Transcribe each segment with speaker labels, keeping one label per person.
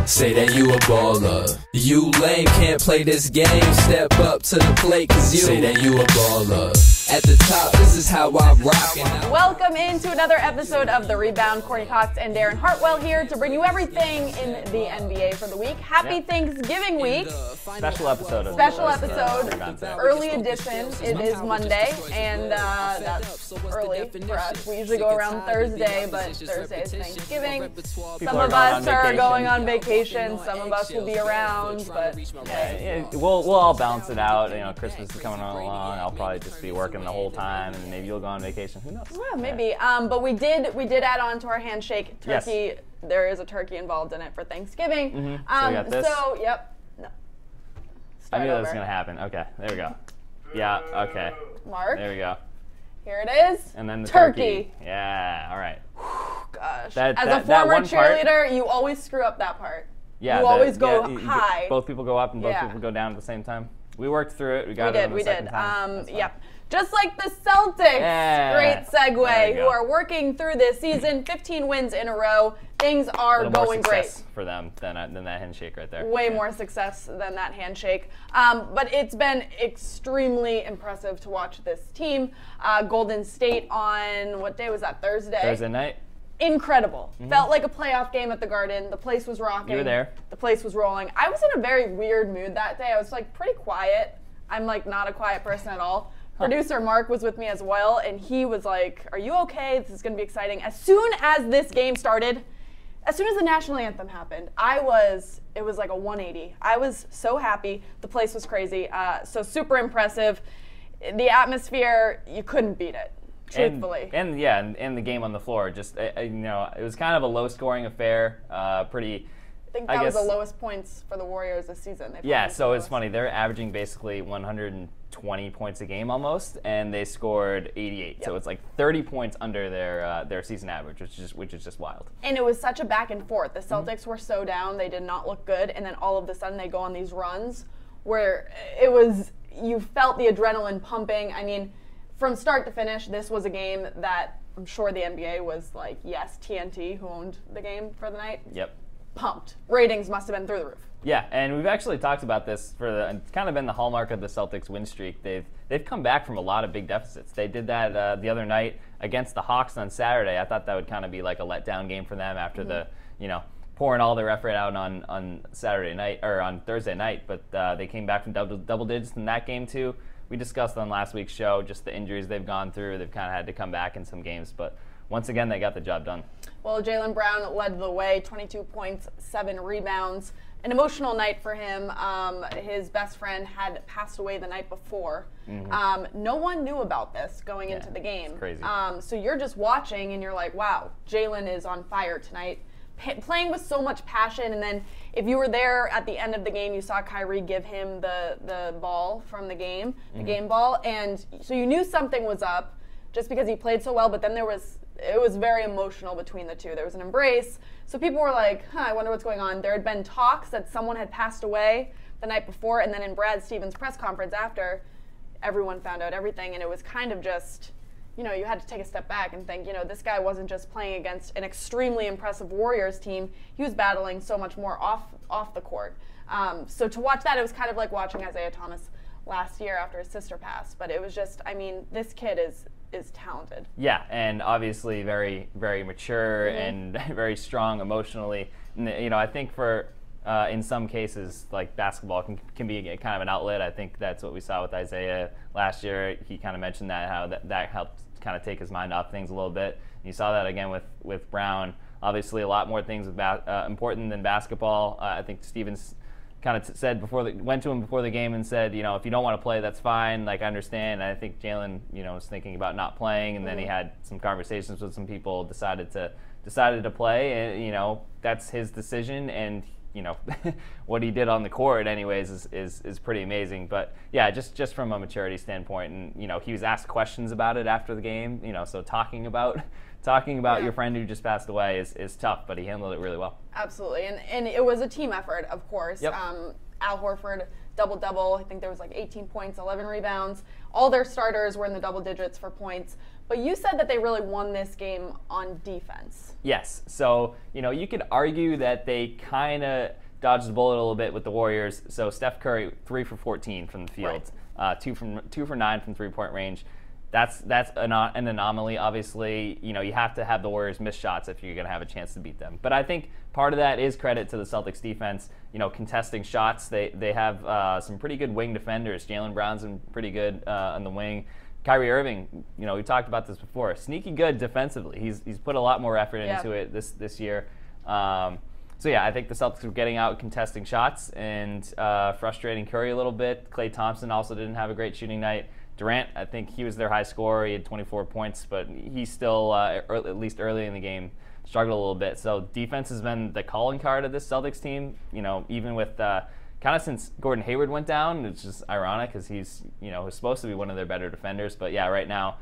Speaker 1: Say that you a baller. You lame, can't play this game. Step up to the plate, cause you say that you a baller. At the top, this is how I rock.
Speaker 2: Welcome into another episode of The Rebound. Courtney Cox and Darren Hartwell here to bring you everything in the NBA for the week. Happy Thanksgiving week.
Speaker 3: Special episode.
Speaker 2: Early edition. It is Monday, and that's early for us. We usually go around Thursday, but Thursday is Thanksgiving. Some of us are going on vacation. Some of us will be around, but
Speaker 3: we'll all balance it out. You know, Christmas is coming along. I'll probably just be working the whole time, and maybe you'll go on vacation. Who knows?
Speaker 2: Yeah, maybe. But we did add on to our handshake turkey. Yes. There is a turkey involved in it for Thanksgiving.
Speaker 3: So you got this.
Speaker 2: Yep. No.
Speaker 3: I knew that was gonna happen. Okay, there we go. Yeah. Okay.
Speaker 2: Marc.
Speaker 3: There we go.
Speaker 2: Here it is.
Speaker 3: And then the turkey. Yeah. All right.
Speaker 2: Gosh. As a former cheerleader, you always screw up that part.
Speaker 3: Yeah.
Speaker 2: You always go high.
Speaker 3: Both people go up and both people go down at the same time. We worked through it. We got it on the second time.
Speaker 2: Yep. Just like the Celtics, great segue, who are working through this season, 15 wins in a row. Things are going great
Speaker 3: for them than that handshake right there.
Speaker 2: Way more success than that handshake. But it's been extremely impressive to watch this team. Golden State on, what day was that, Thursday?
Speaker 3: Thursday night.
Speaker 2: Incredible. Felt like a playoff game at the Garden. The place was rocking.
Speaker 3: You were there.
Speaker 2: The place was rolling. I was in a very weird mood that day. I was like pretty quiet. I'm like not a quiet person at all. Producer Marc was with me as well, and he was like, "Are you okay? This is going to be exciting." As soon as this game started, as soon as the national anthem happened, it was like a 180. I was so happy. The place was crazy. So super impressive. The atmosphere, you couldn't beat it. Truthfully.
Speaker 3: And the game on the floor, just it was kind of a low-scoring affair.
Speaker 2: I think that was the lowest points for the Warriors this season.
Speaker 3: So it's funny. They're averaging basically 120 points a game almost, and they scored 88. Yep. So it's like 30 points under their season average, which is just wild.
Speaker 2: And it was such a back and forth. The Celtics were so down; they did not look good, and then all of a sudden they go on these runs where you felt the adrenaline pumping. I mean, from start to finish, this was a game that I'm sure the NBA was like, yes, TNT, who owned the game for the night.
Speaker 3: Yep.
Speaker 2: Pumped. Ratings must have been through the roof.
Speaker 3: Yeah, and we've actually talked about this it's kind of been the hallmark of the Celtics win streak. They've come back from a lot of big deficits. They did that the other night against the Hawks on Saturday. I thought that would kind of be like a letdown game for them after pouring all their effort out on Saturday night or on Thursday night. But they came back from double digits in that game too. We discussed on last week's show just the injuries they've gone through. They've kind of had to come back in some games, but once again, they got the job done.
Speaker 2: Well, Jaylen Brown led the way, 22 points, 7 rebounds. An emotional night for him. His best friend had passed away the night before. No one knew about this going into the game.
Speaker 3: It's crazy.
Speaker 2: So you're just watching and you're like, wow, Jaylen is on fire tonight. Playing with so much passion, and then if you were there at the end of the game, you saw Kyrie give him the ball from the game, the game ball, and so you knew something was up just because he played so well, but then it was very emotional between the two. There was an embrace. So people were like, I wonder what's going on. There had been talks that someone had passed away the night before, and then in Brad Stevens' press conference after, everyone found out everything, and it was kind of just, you had to take a step back and think, this guy wasn't just playing against an extremely impressive Warriors team. He was battling so much more off the court. So to watch that, it was kind of like watching Isaiah Thomas last year after his sister passed. But it was just, this kid is talented.
Speaker 3: Yeah, and obviously very, very mature and very strong emotionally. And, I think for in some cases, like basketball can be kind of an outlet. I think that's what we saw with Isaiah last year. He kind of mentioned how that helped kind of take his mind off things a little bit. And you saw that again with Brown. Obviously, a lot more things important than basketball. I think Stevens kind of said went to him before the game and said, if you don't want to play, that's fine. Like, I understand. And I think Jaylen, was thinking about not playing, and then he had some conversations with some people, decided to play, and that's his decision. And what he did on the court, anyways, is pretty amazing. But yeah, just from a maturity standpoint, and he was asked questions about it after the game. So talking about your friend who just passed away is tough, but he handled it really well.
Speaker 2: Absolutely, and it was a team effort, of course.
Speaker 3: Yep.
Speaker 2: Al Horford, double-double. I think there was like 18 points, 11 rebounds. All their starters were in the double digits for points. But you said that they really won this game on defense.
Speaker 3: Yes. So, you could argue that they kind of dodged the bullet a little bit with the Warriors. So Steph Curry, 3 for 14 from the field, right. 2 for 9 from three-point range. That's an anomaly, obviously. You have to have the Warriors miss shots if you're going to have a chance to beat them. But I think part of that is credit to the Celtics defense, contesting shots. They have some pretty good wing defenders. Jaylen Brown's been pretty good on the wing. Kyrie Irving, we talked about this before, sneaky good defensively. He's put a lot more effort into it this year. So yeah, I think the Celtics were getting out contesting shots and frustrating Curry a little bit. Klay Thompson also didn't have a great shooting night. Durant, I think he was their high scorer. He had 24 points, but he still, at least early in the game, struggled a little bit. So defense has been the calling card of this Celtics team, even with kind of since Gordon Hayward went down, which is ironic because he's, was supposed to be one of their better defenders. But yeah, right now,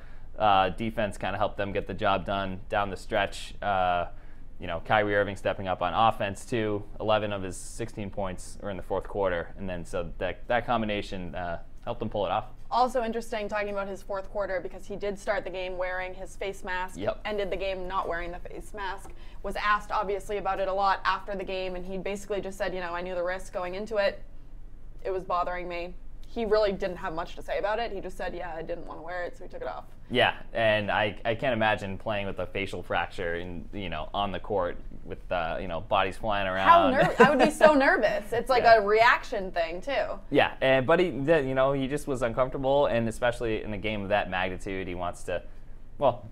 Speaker 3: defense kind of helped them get the job done down the stretch. Kyrie Irving stepping up on offense too. 11 of his 16 points were in the fourth quarter. And then so that combination helped them pull it off.
Speaker 2: Also interesting talking about his fourth quarter because he did start the game wearing his face mask, ended the game not wearing the face mask, was asked obviously about it a lot after the game, and he basically just said, I knew the risk going into it. It was bothering me. He really didn't have much to say about it. He just said, I didn't want to wear it, so he took it off. Yeah,
Speaker 3: and I can't imagine playing with a facial fracture on the court with bodies flying around.
Speaker 2: I would be so nervous. It's like a reaction thing too.
Speaker 3: Yeah, but he just was uncomfortable, and especially in a game of that magnitude, he wants to. Well,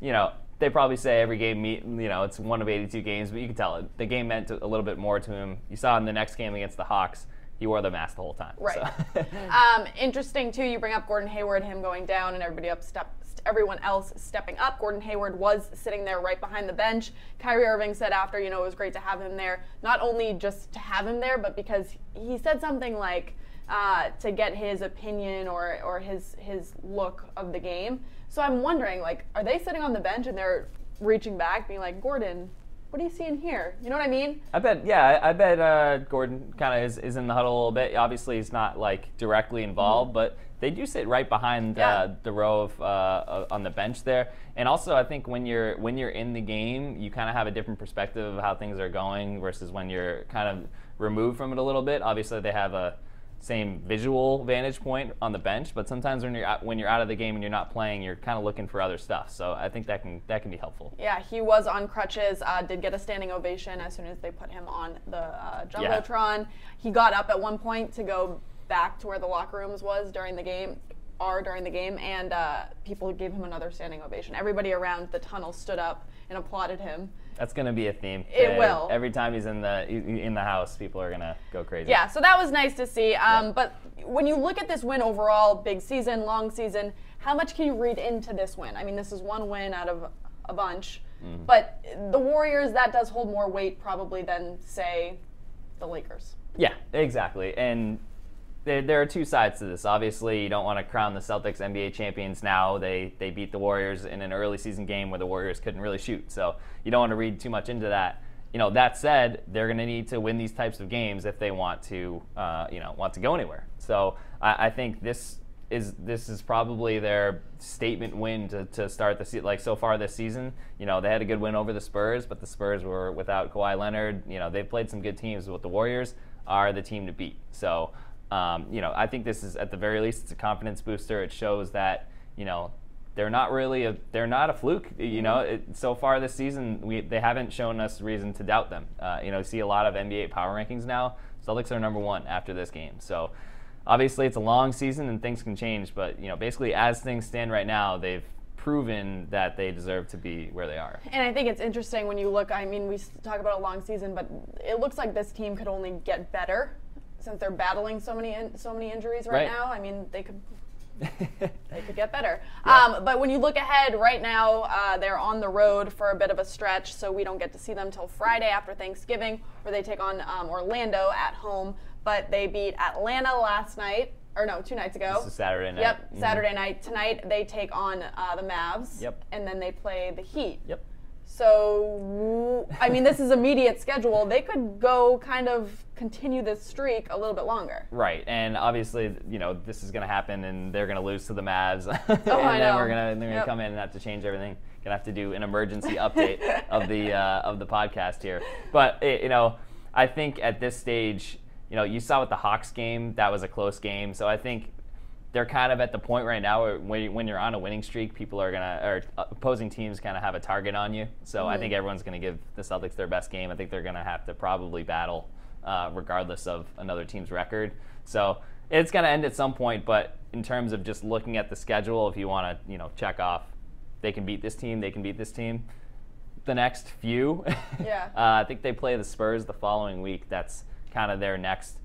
Speaker 3: they probably say every game, it's one of 82 games, but you can tell the game meant a little bit more to him. You saw in the next game against the Hawks. He wore the mask the whole time.
Speaker 2: Right.
Speaker 3: So.
Speaker 2: Interesting, too, you bring up Gordon Hayward, him going down and everyone else stepping up. Gordon Hayward was sitting there right behind the bench. Kyrie Irving said after, it was great to have him there. Not only just to have him there, but because he said something like to get his opinion or his look of the game. So I'm wondering, are they sitting on the bench and they're reaching back, being like, Gordon, what are you seeing here? You know what I mean?
Speaker 3: I bet Gordon kind of is in the huddle a little bit. Obviously, he's not directly involved, but they do sit right behind the row of on the bench there. And also, I think when you're in the game, you kind of have a different perspective of how things are going versus when you're kind of removed from it a little bit. Obviously, they have a same visual vantage point on the bench, but sometimes when you're out of the game and you're not playing, you're kind of looking for other stuff. So I think that can be helpful.
Speaker 2: Yeah, he was on crutches, did get a standing ovation as soon as they put him on the Jumbotron. Yeah. He got up at one point to go back to where the locker rooms was during the game, and people gave him another standing ovation. Everybody around the tunnel stood up and applauded him.
Speaker 3: That's going to be a theme.
Speaker 2: It will.
Speaker 3: Every time he's in the house, people are going to go crazy.
Speaker 2: Yeah, so that was nice to see. But when you look at this win overall, big season, long season, how much can you read into this win? I mean, this is one win out of a bunch. Mm-hmm. But the Warriors, that does hold more weight probably than, say, the Lakers.
Speaker 3: Yeah, exactly. And there are two sides to this. Obviously, you don't want to crown the Celtics NBA champions now. They beat the Warriors in an early season game where the Warriors couldn't really shoot. So you don't want to read too much into that. That said, they're going to need to win these types of games if they want to go anywhere. So I think this is probably their statement win to start the season. So far this season, they had a good win over the Spurs, but the Spurs were without Kawhi Leonard. They've played some good teams, but the Warriors are the team to beat. So. I think this is, at the very least, it's a confidence booster. It shows that, they're not a fluke. So far this season, they haven't shown us reason to doubt them. You see a lot of NBA power rankings now. Celtics are number 1 after this game. So obviously it's a long season and things can change, but, basically as things stand right now, they've proven that they deserve to be where they are.
Speaker 2: And I think it's interesting when you look, we talk about a long season, but it looks like this team could only get better. Since they're battling so many injuries right now, I mean, they could get better. Yeah. But when you look ahead right now, they're on the road for a bit of a stretch, so we don't get to see them till Friday after Thanksgiving, where they take on Orlando at home. But they beat Atlanta last night, or no, 2 nights ago.
Speaker 3: This is Saturday night.
Speaker 2: Yep, Saturday night. Tonight they take on the Mavs.
Speaker 3: Yep.
Speaker 2: And then they play the Heat.
Speaker 3: Yep.
Speaker 2: So, this is immediate schedule. They could go kind of continue this streak a little bit longer.
Speaker 3: Right, and obviously, this is going to happen, and they're going to lose to the Mavs, and
Speaker 2: I
Speaker 3: then
Speaker 2: know.
Speaker 3: they're going to come in and have to change everything. Going to have to do an emergency update of the podcast here. But I think at this stage, you saw with the Hawks game, that was a close game. So I think they're kind of at the point right now where when you're on a winning streak, opposing teams kind of have a target on you. So I think everyone's going to give the Celtics their best game. I think they're going to have to probably battle regardless of another team's record. So it's going to end at some point, but in terms of just looking at the schedule, if you want to, check off, they can beat this team, they can beat this team. The next few, I think they play the Spurs the following week. That's kind of their next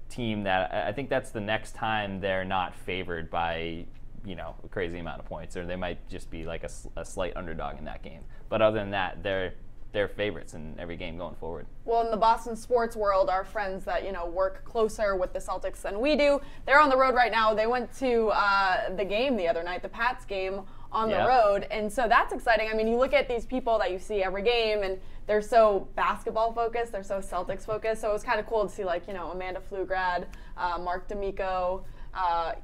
Speaker 3: team that I think that's the next time they're not favored by, a crazy amount of points, or they might just be like a slight underdog in that game. But other than that, they're favorites in every game going forward.
Speaker 2: Well, in the Boston sports world, our friends that work closer with the Celtics than we do, they're on the road right now. They went to the game the other night, the Pats game, on the road, and so that's exciting. I mean, you look at these people that you see every game, and they're so basketball focused, they're so Celtics focused. So it was kind of cool to see Amanda Pflugrad, Marc D'Amico,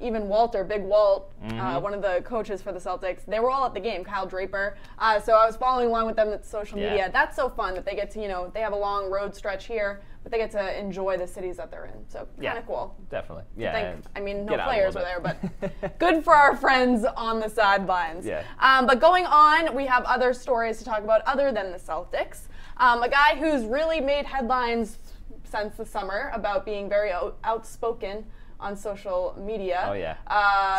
Speaker 2: even Walter, Big Walt, one of the coaches for the Celtics. They were all at the game. Kyle Draper. So I was following along with them at social media. That's so fun that they get to they have a long road stretch here, but they get to enjoy the cities that they're in. So kind of cool.
Speaker 3: Definitely. Yeah.
Speaker 2: I mean, no players were there, but good for our friends on the sidelines.
Speaker 3: Yeah.
Speaker 2: But going on, we have other stories to talk about other than the Celtics. A guy who's really made headlines since the summer about being very outspoken on social media.
Speaker 3: Oh, yeah.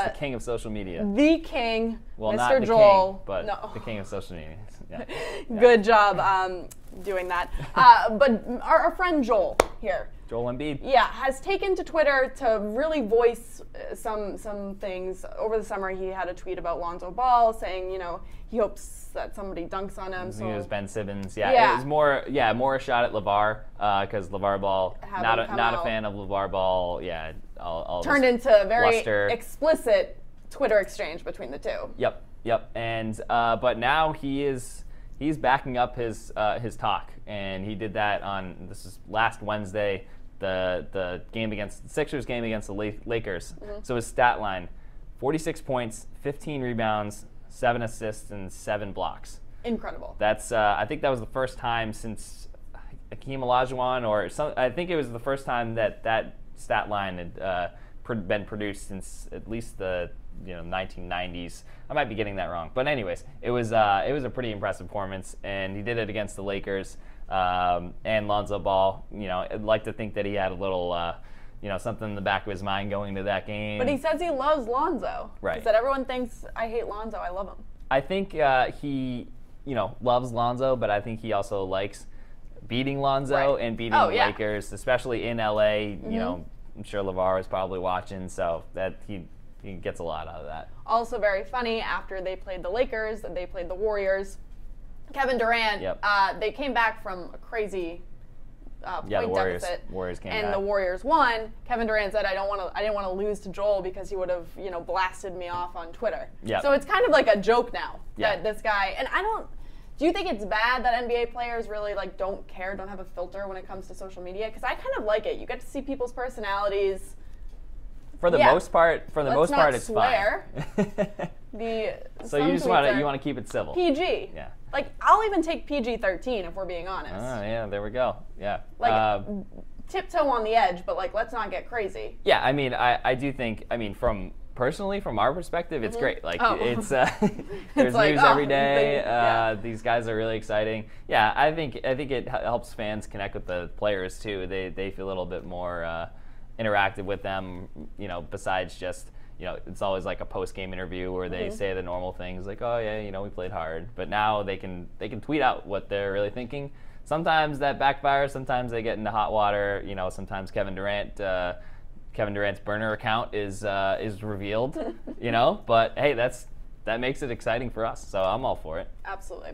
Speaker 3: He's the king of social media.
Speaker 2: The king,
Speaker 3: well,
Speaker 2: Mr.
Speaker 3: not the
Speaker 2: Joel.
Speaker 3: King, but the king of social media. Yeah.
Speaker 2: Good job doing that. But our friend Joel here.
Speaker 3: Joel Embiid.
Speaker 2: Yeah, has taken to Twitter to really voice some things. Over the summer, he had a tweet about Lonzo Ball saying, he hopes that somebody dunks on him.
Speaker 3: So it was Ben Simmons. Yeah. It was more a shot at LeVar, because LeVar Ball, not a fan of LeVar Ball. Yeah, all
Speaker 2: turned into a very
Speaker 3: bluster.
Speaker 2: Explicit Twitter exchange between the two.
Speaker 3: Yep. And but now he's backing up his talk, and he did that this is last Wednesday, the Sixers game against the Lakers. So his stat line: 46 points, 15 rebounds, 7 assists, and 7 blocks.
Speaker 2: Incredible.
Speaker 3: That's I think that was the first time since Hakeem Olajuwon, I think it was the first time that stat line had been produced since at least the 1990s. I might be getting that wrong, but anyways, it was a pretty impressive performance, and he did it against the Lakers and Lonzo Ball. I'd like to think that he had a little something in the back of his mind going into that game.
Speaker 2: But he says he loves Lonzo.
Speaker 3: Right.
Speaker 2: He said everyone thinks I hate Lonzo, I love him.
Speaker 3: I think he loves Lonzo, but I think he also likes beating Lonzo and beating the Lakers, especially in LA. I'm sure LeVar is probably watching, so that he gets a lot out of that.
Speaker 2: Also very funny, after they played the Lakers, they played the Warriors. Kevin Durant, they came back from a crazy point deficit.
Speaker 3: Warriors came
Speaker 2: and
Speaker 3: back.
Speaker 2: The Warriors won. Kevin Durant said, I didn't want to lose to Joel because he would have, blasted me off on Twitter.
Speaker 3: Yep.
Speaker 2: So it's kind of like a joke now that this guy, and do you think it's bad that NBA players really don't have a filter when it comes to social media? Because I kind of like it. You get to see people's personalities.
Speaker 3: For the most part, it's
Speaker 2: swear.
Speaker 3: fine. So you just want to keep it civil.
Speaker 2: PG.
Speaker 3: Yeah.
Speaker 2: I'll even take PG-13 if we're being honest.
Speaker 3: Oh yeah, there we go. Yeah.
Speaker 2: Tiptoe on the edge, but let's not get crazy.
Speaker 3: Yeah, I mean, I do think, from our perspective, it's great. It's there's news every day. These guys are really exciting. Yeah, I think it helps fans connect with the players too. They feel a little bit more interactive with them. Besides just it's always like a post-game interview where they say the normal things like, oh yeah, we played hard. But now they can tweet out what they're really thinking. Sometimes that backfires. Sometimes they get into hot water. Sometimes Kevin Durant's burner account is revealed. But hey, that makes it exciting for us. So I'm all for it.
Speaker 2: Absolutely.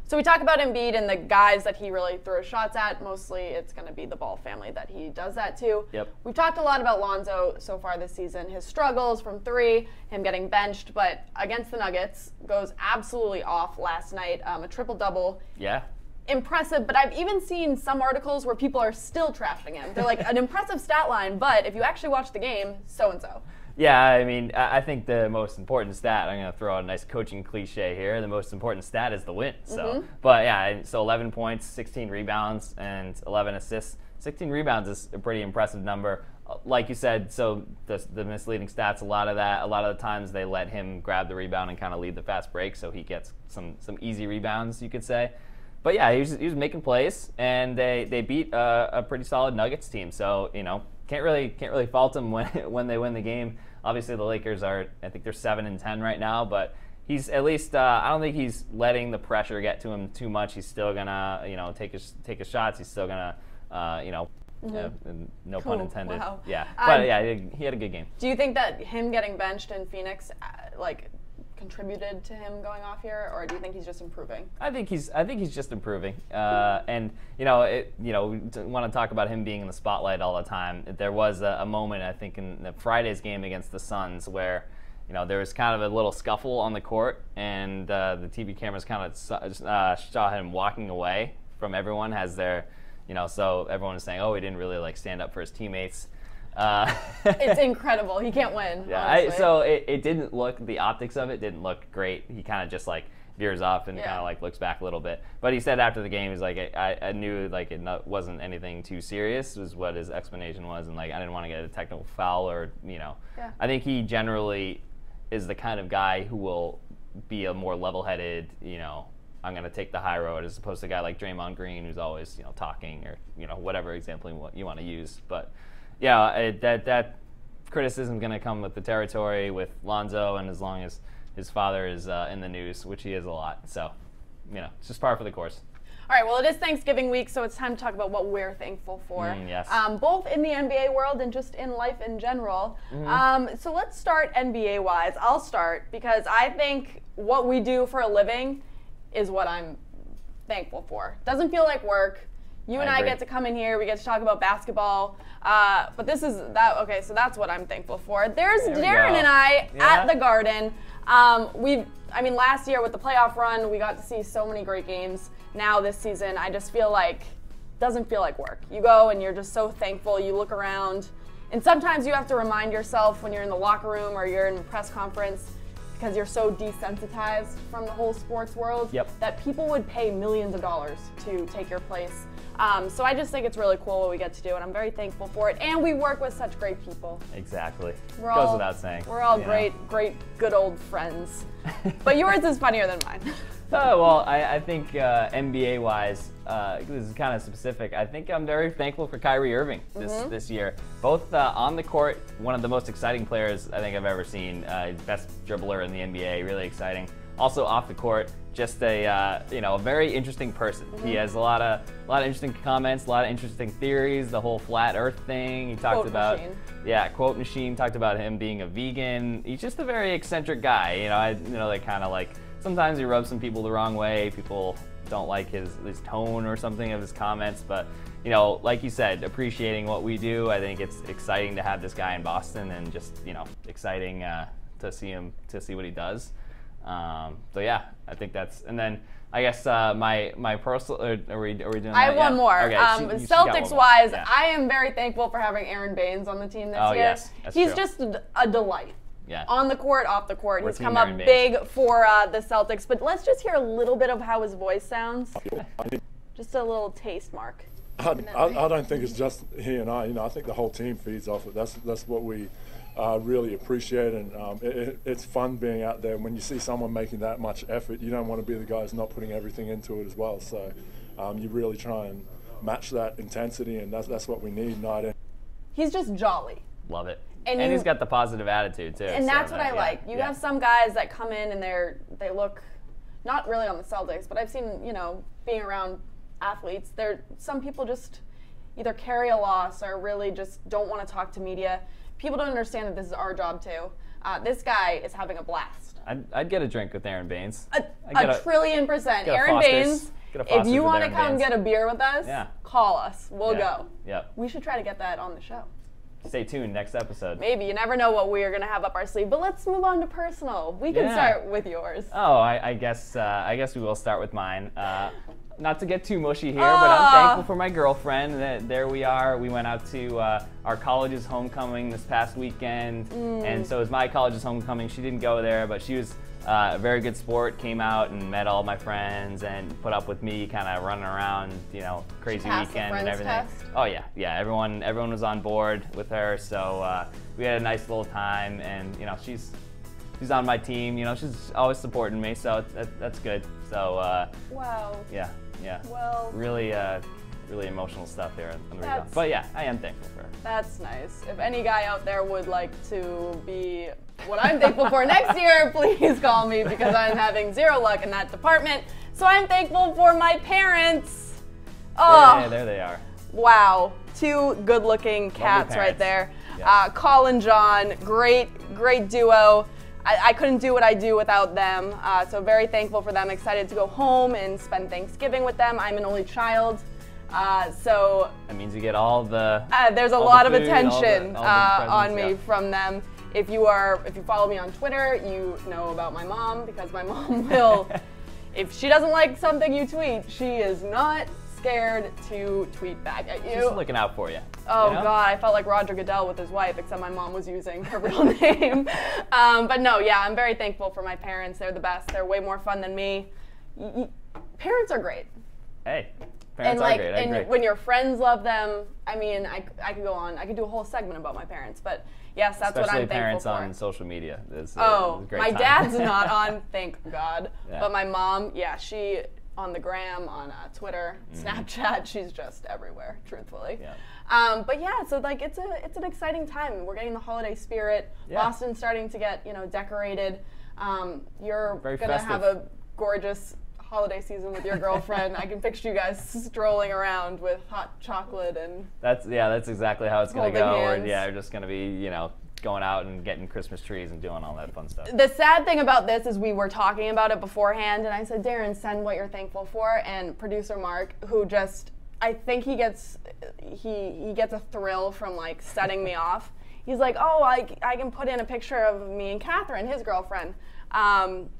Speaker 2: So we talk about Embiid and the guys that he really throws shots at. Mostly it's going to be the Ball family that he does that to.
Speaker 3: Yep.
Speaker 2: We've talked a lot about Lonzo so far this season, his struggles from 3, him getting benched, but against the Nuggets, goes absolutely off last night, a triple-double.
Speaker 3: Yeah.
Speaker 2: impressive, but I've even seen some articles where people are still trashing him. They're like, an impressive stat line, but if you actually watch the game, so-and-so.
Speaker 3: Yeah, I mean, I think the most important stat, I'm going to throw out a nice coaching cliche here, the most important stat is the win. So, But yeah, so 11 points, 16 rebounds, and 11 assists. 16 rebounds is a pretty impressive number. Like you said, so the misleading stats, a lot of the times they let him grab the rebound and kind of lead the fast break, so he gets some easy rebounds, you could say. But yeah, he was making plays, and they beat a pretty solid Nuggets team. So can't really fault them when they win the game. Obviously, the Lakers I think they're 7-10 right now, but he's at least I don't think he's letting the pressure get to him too much. He's still gonna take his shots. He's still gonna no pun intended.
Speaker 2: Wow.
Speaker 3: Yeah, but yeah, he had a good game.
Speaker 2: Do you think that him getting benched in Phoenix contributed to him going off here, or do you think he's just improving?
Speaker 3: I think he's just improving, and we want to talk about him being in the spotlight all the time. There was a moment, I think, in the Friday's game against the Suns where there was kind of a little scuffle on the court, and the TV cameras kind of saw him walking away from everyone as they're, so everyone is saying, oh, he didn't really stand up for his teammates.
Speaker 2: It's incredible. He can't win.
Speaker 3: Yeah, so it didn't look, the optics of it didn't look great. He kind of just veers off and kind of looks back a little bit. But he said after the game, he's like, I knew it wasn't anything too serious, was what his explanation was, and I didn't want to get a technical foul or I think he generally is the kind of guy who will be a more level-headed, I'm going to take the high road, as opposed to a guy like Draymond Green who's always talking or whatever example you want to use. But yeah, that criticism is going to come with the territory with Lonzo, and as long as his father is in the news, which he is a lot. So, it's just par for the course.
Speaker 2: All right, well, it is Thanksgiving week, so it's time to talk about what we're thankful for.
Speaker 3: Yes.
Speaker 2: Both in the NBA world and just in life in general. So let's start NBA-wise. I'll start because I think what we do for a living is what I'm thankful for. Doesn't feel like work. You and I get to come in here, we get to talk about basketball, but this is that. Okay, so that's what I'm thankful for. There's Darren and I at the Garden. Last year with the playoff run, we got to see so many great games. Now this season, I just feel doesn't feel like work. You go and you're just so thankful. You look around, and sometimes you have to remind yourself when you're in the locker room or you're in a press conference, because you're so desensitized from the whole sports world, that people would pay millions of dollars to take your place. So I just think it's really cool what we get to do, and I'm very thankful for it. And we work with such great people.
Speaker 3: Exactly. Goes without saying.
Speaker 2: We're all great, good old friends. But yours is funnier than mine.
Speaker 3: Well, I think NBA-wise, this is kind of specific. I think I'm very thankful for Kyrie Irving this year. Both on the court, one of the most exciting players I think I've ever seen. Best dribbler in the NBA, really exciting. Also off the court, just a very interesting person. He has a lot of interesting comments, a lot of interesting theories. The whole flat Earth thing. He talked about quote machine. Talked about him being a vegan. He's just a very eccentric guy. They kind of sometimes he rubs some people the wrong way. People don't like his tone or something of his comments, but like you said, appreciating what we do. I think it's exciting to have this guy in Boston, and just exciting to see what he does. So yeah, I think that's, and then I guess my personal. Are we doing that?
Speaker 2: I have one more.
Speaker 3: Okay,
Speaker 2: Celtics-wise, I am very thankful for having Aaron Baines on the team this year.
Speaker 3: Yes,
Speaker 2: he's
Speaker 3: true.
Speaker 2: Just a delight.
Speaker 3: Yeah.
Speaker 2: On the court, off the court. He's come
Speaker 3: Aaron
Speaker 2: up
Speaker 3: Baines.
Speaker 2: big for the Celtics. But let's just hear a little bit of how his voice sounds. Just a little taste, Marc.
Speaker 4: I don't think it's just he and I. I think the whole team feeds off it. That's what we really appreciate, and it's fun being out there. When you see someone making that much effort, you don't want to be the guy who's not putting everything into it as well. So you really try and match that intensity, and that's what we need night in.
Speaker 2: He's just jolly.
Speaker 3: Love it. And he's got the positive attitude too.
Speaker 2: And that's what I like. You have some guys that come in and they look not really on the Celtics, but I've seen, being around athletes, some people just either carry a loss or really just don't want to talk to media. People don't understand that this is our job too. This guy is having a blast.
Speaker 3: I'd get a drink with Aaron Baines.
Speaker 2: A trillion %. Aaron Baines, if you want to come get a beer with us, call us. We'll go.
Speaker 3: Yep.
Speaker 2: We should try to get that on the show.
Speaker 3: Stay tuned, next episode.
Speaker 2: Maybe. You never know what we are going to have up our sleeve. But let's move on to personal. We can start with yours.
Speaker 3: Oh, I guess we will start with mine. not to get too mushy here, but I'm thankful for my girlfriend. There we are. We went out to our college's homecoming this past weekend, and so it was my college's homecoming. She didn't go there, but she was a very good sport. Came out and met all my friends and put up with me kind of running around, crazy weekend and everything.
Speaker 2: Test?
Speaker 3: Oh yeah. Everyone was on board with her, so we had a nice little time, and she's on my team. She's always supporting me, so that's good. So
Speaker 2: wow.
Speaker 3: Yeah.
Speaker 2: Well,
Speaker 3: really emotional stuff here on the Rebound. But yeah, I am thankful for her.
Speaker 2: That's nice. If any guy out there would like to be what I'm thankful for next year, please call me, because I'm having zero luck in that department. So I'm thankful for my parents. Oh,
Speaker 3: yeah, there they are.
Speaker 2: Wow, two good-looking cats right there. Yeah. Colin, John, great duo. I couldn't do what I do without them, so very thankful for them. Excited to go home and spend Thanksgiving with them. I'm an only child, so
Speaker 3: that means you get all the.
Speaker 2: There's a lot of attention on me from them. If you follow me on Twitter, you know about my mom, because my mom will, if she doesn't like something you tweet, she is not scared to tweet back at you.
Speaker 3: Just looking out for you.
Speaker 2: Oh God, I felt like Roger Goodell with his wife, except my mom was using her real name. But no, yeah, I'm very thankful for my parents. They're the best. They're way more fun than me. Parents are great.
Speaker 3: Hey, parents are great. I agree.
Speaker 2: When your friends love them, I mean, I could go on. I could do a whole segment about my parents, but yes, that's what I'm thankful for.
Speaker 3: Especially parents on social media. It's a great
Speaker 2: my
Speaker 3: time.
Speaker 2: Dad's not on, thank God.
Speaker 3: Yeah.
Speaker 2: But my mom, yeah, she on the gram, on Twitter, Snapchat, she's just everywhere, truthfully.
Speaker 3: Yeah.
Speaker 2: But yeah, so like it's an exciting time. We're getting the holiday spirit.
Speaker 3: Yeah.
Speaker 2: Boston's starting to get decorated. You're
Speaker 3: Very
Speaker 2: gonna
Speaker 3: festive.
Speaker 2: have a gorgeous holiday season with your girlfriend. I can picture you guys strolling around with hot chocolate and.
Speaker 3: That's exactly how it's gonna
Speaker 2: holding
Speaker 3: go.
Speaker 2: hands.
Speaker 3: We're just gonna be going out and getting Christmas trees and doing all that fun stuff.
Speaker 2: The sad thing about this is we were talking about it beforehand, and I said, Darren, send what you're thankful for. And producer Marc, who just, I think he gets a thrill from like setting me off. He's like, oh, I can put in a picture of me and Catherine, his girlfriend. I'm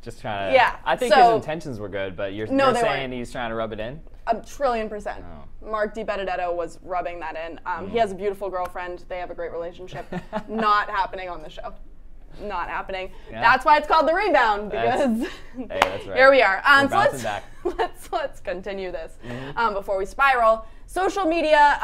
Speaker 3: just trying to.
Speaker 2: Yeah.
Speaker 3: I think his intentions were good, but you're saying
Speaker 2: weren't.
Speaker 3: He's trying to rub it in.
Speaker 2: 1,000,000,000%.
Speaker 3: Oh.
Speaker 2: Marc DiBenedetto was rubbing that in. He has a beautiful girlfriend. They have a great relationship. Not happening on the show. Not happening. Yeah. That's why it's called The Rebound, because
Speaker 3: hey, that's right.
Speaker 2: Here we are.
Speaker 3: We're bouncing back.
Speaker 2: Let's continue this before we spiral. Social media,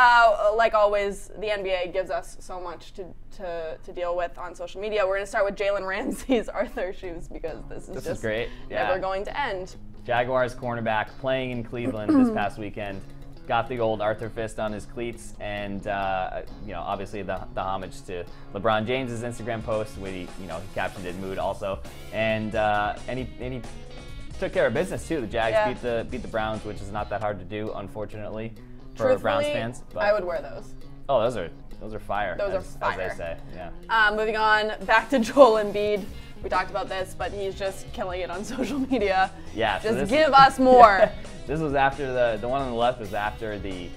Speaker 2: like always, the NBA gives us so much to deal with on social media. We're going to start with Jaylen Ramsey's Arthur shoes, because this is
Speaker 3: great. Yeah.
Speaker 2: never going to end.
Speaker 3: Jaguars cornerback playing in Cleveland this past weekend. Got the old Arthur fist on his cleats, and obviously the homage to LeBron James's Instagram post, where he captioned it "Mood" also, and he took care of business too. The Jags beat the Browns, which is not that hard to do, unfortunately, for Browns fans. But
Speaker 2: I would wear those.
Speaker 3: Oh, those are fire.
Speaker 2: Those are fire,
Speaker 3: as they say. Yeah.
Speaker 2: Moving on, back to Joel Embiid. We talked about this, but he's just killing it on social media.
Speaker 3: Yeah.
Speaker 2: Just give us more.
Speaker 3: Yeah. This was after the one on the left was after the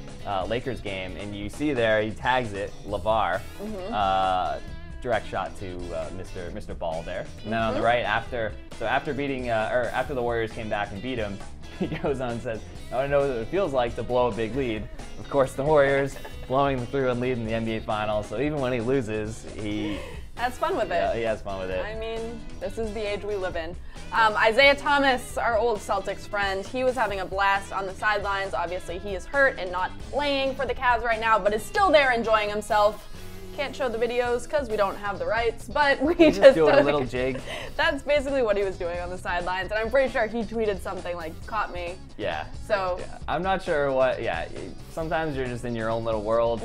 Speaker 3: Lakers game, and you see there he tags it LeVar, direct shot to Mr. Ball there. And then on the right, after the Warriors came back and beat him, he goes on and says, "I want to know what it feels like to blow a big lead." Of course, the Warriors blowing through and lead in the NBA Finals. So even when he loses, he
Speaker 2: has fun with it.
Speaker 3: Yeah, he has fun with it.
Speaker 2: I mean, this is the age we live in. Isaiah Thomas, our old Celtics friend, he was having a blast on the sidelines. Obviously, he is hurt and not playing for the Cavs right now, but is still there enjoying himself. Can't show the videos because we don't have the rights, but we just
Speaker 3: doing a little jig.
Speaker 2: That's basically what he was doing on the sidelines, and I'm pretty sure he tweeted something like "caught me."
Speaker 3: Yeah.
Speaker 2: So
Speaker 3: yeah. I'm not sure what. Yeah. Sometimes you're just in your own little world.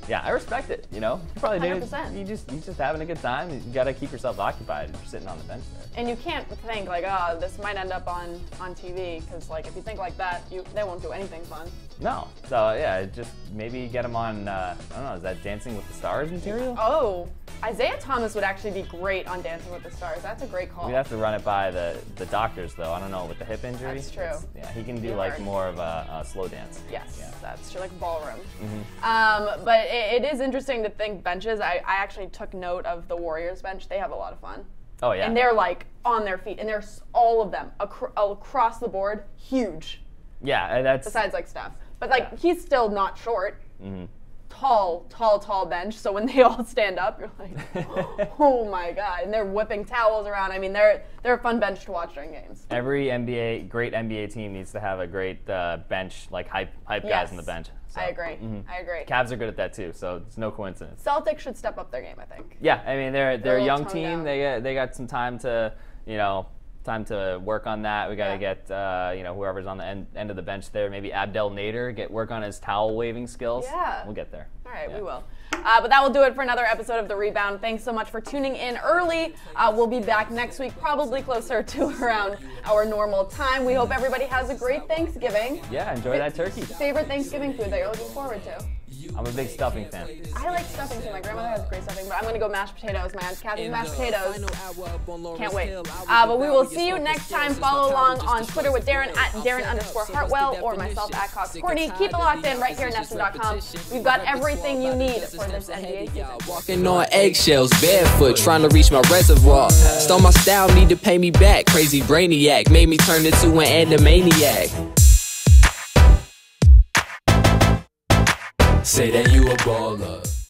Speaker 3: I respect it. You probably do.
Speaker 2: 100%.
Speaker 3: You just having a good time. You gotta keep yourself occupied. You're sitting on the bench there.
Speaker 2: And you can't think like, oh, this might end up on TV, because like if you think like that, they won't do anything fun.
Speaker 3: No. So yeah, just maybe get them on. I don't know. Is that Dancing with the Stars material?
Speaker 2: Oh, Isaiah Thomas would actually be great on Dancing with the Stars. That's a great call.
Speaker 3: We'd have to run it by the doctors though. I don't know, with the hip injury.
Speaker 2: That's true.
Speaker 3: Yeah, he can do like more of a slow dance.
Speaker 2: Yes,
Speaker 3: yeah.
Speaker 2: That's true, like ballroom. But it is interesting to think benches. I actually took note of the Warriors bench. They have a lot of fun.
Speaker 3: Oh, yeah.
Speaker 2: And they're like on their feet, and there's all of them across the board, huge.
Speaker 3: Yeah, that's
Speaker 2: besides like Steph, but like he's still not short. Tall bench. So when they all stand up, you're like, oh my god! And they're whipping towels around. I mean, they're a fun bench to watch during games.
Speaker 3: Every great NBA team needs to have a great bench, like hype guys on the bench. So,
Speaker 2: I agree. I agree.
Speaker 3: Cavs are good at that too, so it's no coincidence.
Speaker 2: Celtics should step up their game, I think.
Speaker 3: Yeah, I mean they're a young team.
Speaker 2: Down.
Speaker 3: They got some time to work on that. We got to get whoever's on the end of the bench there. Maybe Abdel Nader work on his towel waving skills.
Speaker 2: Yeah,
Speaker 3: we'll get there.
Speaker 2: All right, we will. But that will do it for another episode of The Rebound. Thanks so much for tuning in early. We'll be back next week, probably closer to around our normal time. We hope everybody has a great Thanksgiving.
Speaker 3: Yeah, enjoy that turkey.
Speaker 2: Favorite Thanksgiving food that you're looking forward to?
Speaker 3: I'm a big stuffing fan.
Speaker 2: I like stuffing too. My grandmother has great stuffing, but I'm going to go mashed potatoes. My Aunt Kathy's mashed potatoes. Can't wait. But we will see you next time. Follow along on Twitter with Darren at Darren_Hartwell or myself at Cox Courtney. Keep it locked in right here at Nestor.com. We've got everything you need for this NBA season.
Speaker 1: Walking on eggshells, barefoot, trying to reach my reservoir. Stole my style, need to pay me back. Crazy brainiac, made me turn into an animaniac. Say that you a baller.